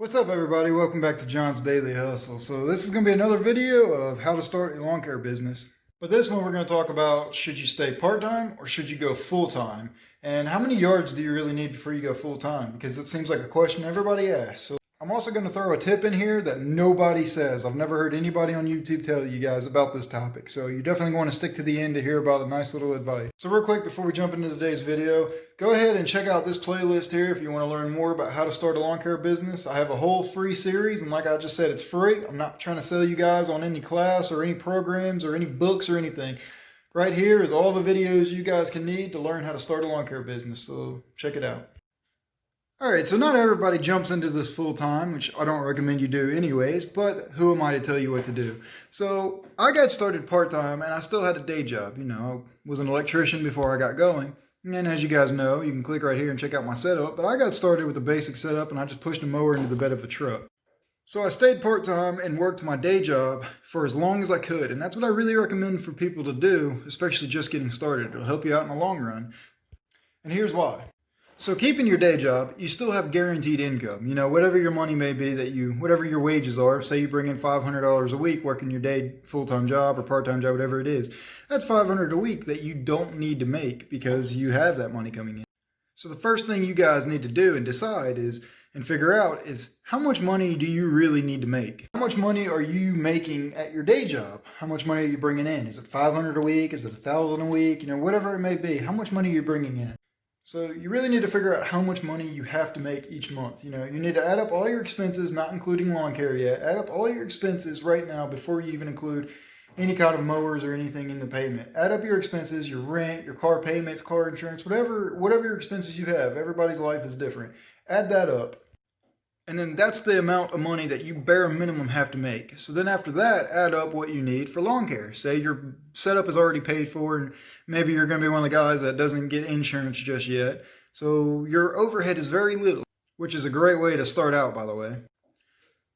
What's up, everybody? Welcome back to John's Daily Hustle. So this is going to be another video of how to start a lawn care business. But this one we're going to talk about, should you stay part-time or should you go full-time? And how many yards do you really need before you go full-time? Because it seems like a question everybody asks. So I'm also going to throw a tip in here that nobody says. I've never heard anybody on YouTube tell you guys about this topic. So you definitely want to stick to the end to hear about a nice little advice. So real quick before we jump into today's video, go ahead and check out this playlist here if you want to learn more about how to start a lawn care business. I have a whole free series, and like I just said, it's free. I'm not trying to sell you guys on any class or any programs or any books or anything. Right here is all the videos you guys can need to learn how to start a lawn care business. So check it out. Alright, so not everybody jumps into this full time, which I don't recommend you do anyways, but who am I to tell you what to do? So I got started part-time and I still had a day job. You know, I was an electrician before I got going. And as you guys know, you can click right here and check out my setup, but I got started with a basic setup and I just pushed a mower into the bed of a truck. So I stayed part-time and worked my day job for as long as I could, and that's what I really recommend for people to do, especially just getting started. It'll help you out in the long run. And here's why. So keeping your day job, you still have guaranteed income. You know, whatever your money may be whatever your wages are, say you bring in $500 a week working your day full-time job or part-time job, whatever it is, that's $500 a week that you don't need to make because you have that money coming in. So the first thing you guys need to do and decide and figure out is how much money do you really need to make? How much money are you making at your day job? How much money are you bringing in? Is it $500 a week? Is it $1,000 a week? You know, whatever it may be, how much money are you bringing in? So you really need to figure out how much money you have to make each month. You know, you need to add up all your expenses, not including lawn care yet. Add up all your expenses right now before you even include any kind of mowers or anything in the payment. Add up your expenses, your rent, your car payments, car insurance, whatever your expenses you have. Everybody's life is different. Add that up. And then that's the amount of money that you bare minimum have to make. So then after that, add up what you need for lawn care. Say your setup is already paid for and maybe you're going to be one of the guys that doesn't get insurance just yet. So your overhead is very little, which is a great way to start out, by the way.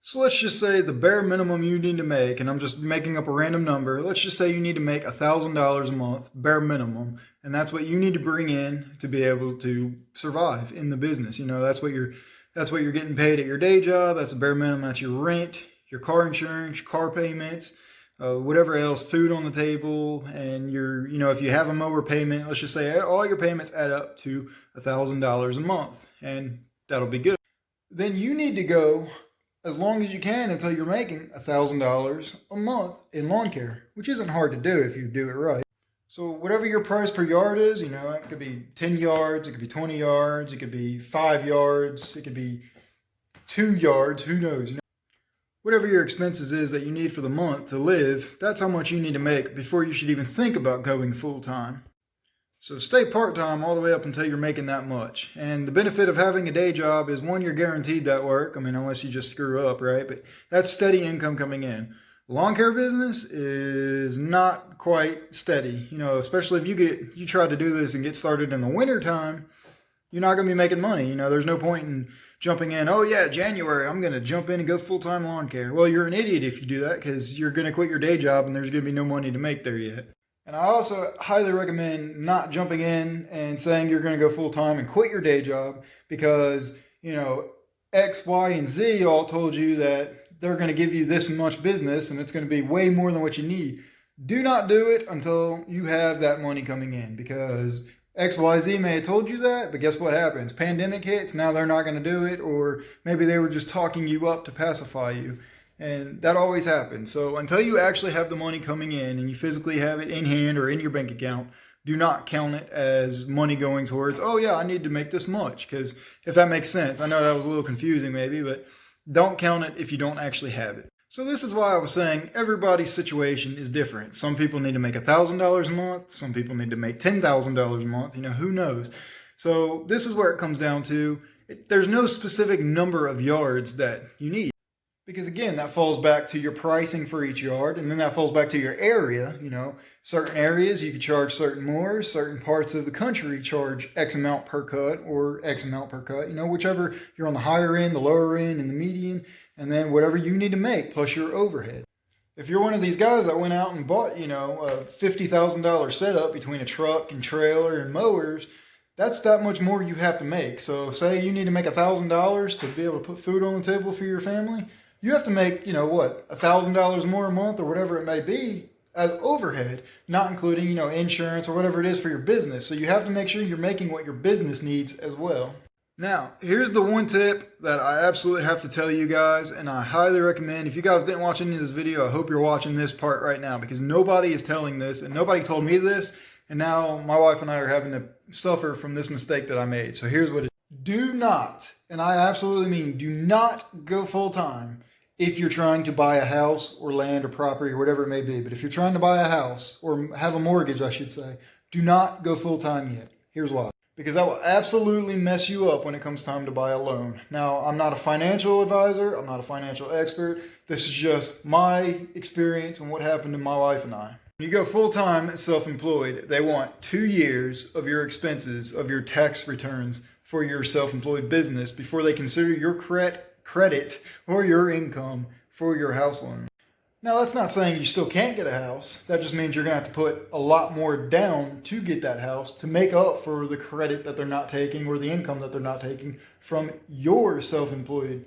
So let's just say the bare minimum you need to make, and I'm just making up a random number, let's just say you need to make $1,000 a month, bare minimum, and that's what you need to bring in to be able to survive in the business. You know, that's what you're getting paid at your day job. That's the bare minimum. That's your rent, your car insurance, car payments, whatever else, food on the table, and if you have a mower payment, let's just say all your payments add up to $1,000 a month, and that'll be good. Then you need to go as long as you can until you're making $1,000 a month in lawn care, which isn't hard to do if you do it right. So whatever your price per yard is, you know, it could be 10 yards, it could be 20 yards, it could be 5 yards, it could be 2 yards, who knows? You know, whatever your expenses is that you need for the month to live, that's how much you need to make before you should even think about going full-time. So stay part-time all the way up until you're making that much. And the benefit of having a day job is, one, you're guaranteed that work. I mean, unless you just screw up, right? But that's steady income coming in. Lawn care business is not quite steady, you know, especially if you try to do this and get started in the winter time, you're not going to be making money. You know, there's no point in jumping in, oh yeah, January, I'm going to jump in and go full-time lawn care. Well, you're an idiot if you do that because you're going to quit your day job and there's going to be no money to make there yet. And I also highly recommend not jumping in and saying you're going to go full-time and quit your day job because, you know, X, Y, and Z all told you that they're going to give you this much business and it's going to be way more than what you need. Do not do it until you have that money coming in, because XYZ may have told you that, but guess what happens? Pandemic hits, now they're not going to do it, or maybe they were just talking you up to pacify you. And that always happens. So until you actually have the money coming in and you physically have it in hand or in your bank account, do not count it as money going towards, oh yeah, I need to make this much. Because if that makes sense, I know that was a little confusing maybe, but don't count it if you don't actually have it. So this is why I was saying everybody's situation is different. Some people need to make $1,000 a month. Some people need to make $10,000 a month. You know, who knows? So this is where it comes down to, there's no specific number of yards that you need. Because again, that falls back to your pricing for each yard, and then that falls back to your area. You know, certain areas you could charge certain more, certain parts of the country charge X amount per cut or X amount per cut, you know, whichever you're on the higher end, the lower end, and the median, and then whatever you need to make plus your overhead. If you're one of these guys that went out and bought, you know, a $50,000 setup between a truck and trailer and mowers, that's that much more you have to make. So say you need to make $1,000 to be able to put food on the table for your family. You have to make, what, $1,000 more a month or whatever it may be as overhead, not including, insurance or whatever it is for your business. So you have to make sure you're making what your business needs as well. Now, here's the one tip that I absolutely have to tell you guys, and I highly recommend. If you guys didn't watch any of this video, I hope you're watching this part right now, because nobody is telling this, and nobody told me this, and now my wife and I are having to suffer from this mistake that I made. So here's what it is. Do not, and I absolutely mean do not go full-time if you're trying to buy a house or land or property or whatever it may be. But if you're trying to buy a house, or have a mortgage, I should say, do not go full-time yet. Here's why. Because that will absolutely mess you up when it comes time to buy a loan. Now, I'm not a financial advisor. I'm not a financial expert. This is just my experience and what happened to my wife and I. When you go full-time as self-employed, they want 2 years of your expenses, of your tax returns for your self-employed business before they consider your credit or your income for your house loan. Now, that's not saying you still can't get a house. That just means you're going to have to put a lot more down to get that house to make up for the credit that they're not taking or the income that they're not taking from your self-employed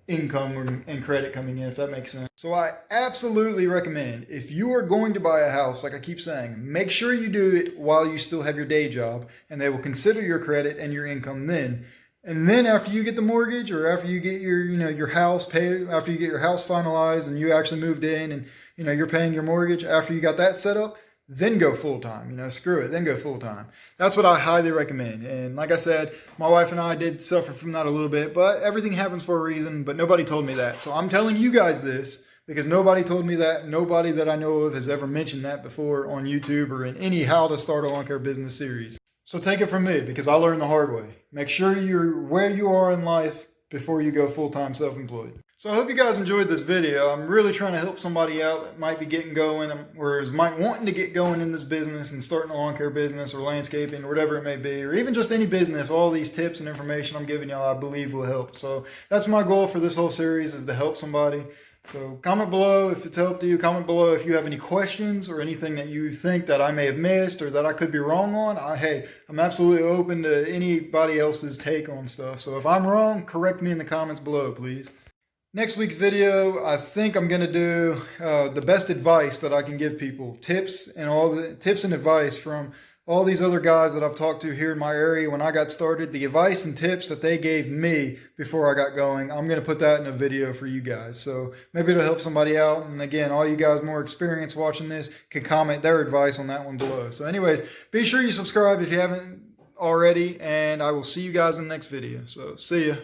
income and credit coming in, if that makes sense. So I absolutely recommend, if you are going to buy a house, like I keep saying, make sure you do it while you still have your day job, and they will consider your credit and your income then. And then after you get the mortgage, or after you get your house paid, after you get your house finalized and you actually moved in and, you're paying your mortgage, after you got that set up, then go full-time, screw it, then go full-time. That's what I highly recommend. And like I said, my wife and I did suffer from that a little bit, but everything happens for a reason, but nobody told me that. So I'm telling you guys this because nobody told me that. Nobody that I know of has ever mentioned that before on YouTube or in any How to Start a Lawn Care Business series. So take it from me, because I learned the hard way. Make sure you're where you are in life before you go full-time self-employed. So I hope you guys enjoyed this video. I'm really trying to help somebody out that might be getting going, or might wanting to get going in this business and starting a lawn care business or landscaping or whatever it may be, or even just any business. All these tips and information I'm giving y'all, I believe will help. So that's my goal for this whole series, is to help somebody. So comment below if it's helped you. Comment below if you have any questions or anything that you think that I may have missed or that I could be wrong on. Hey, I'm absolutely open to anybody else's take on stuff. So if I'm wrong, correct me in the comments below, please. Next week's video, I think I'm going to do the best advice that I can give people. Tips and advice from all these other guys that I've talked to here in my area when I got started. The advice and tips that they gave me before I got going, I'm going to put that in a video for you guys. So maybe it'll help somebody out. And again, all you guys more experienced watching this can comment their advice on that one below. So anyways, be sure you subscribe if you haven't already, and I will see you guys in the next video. So see ya.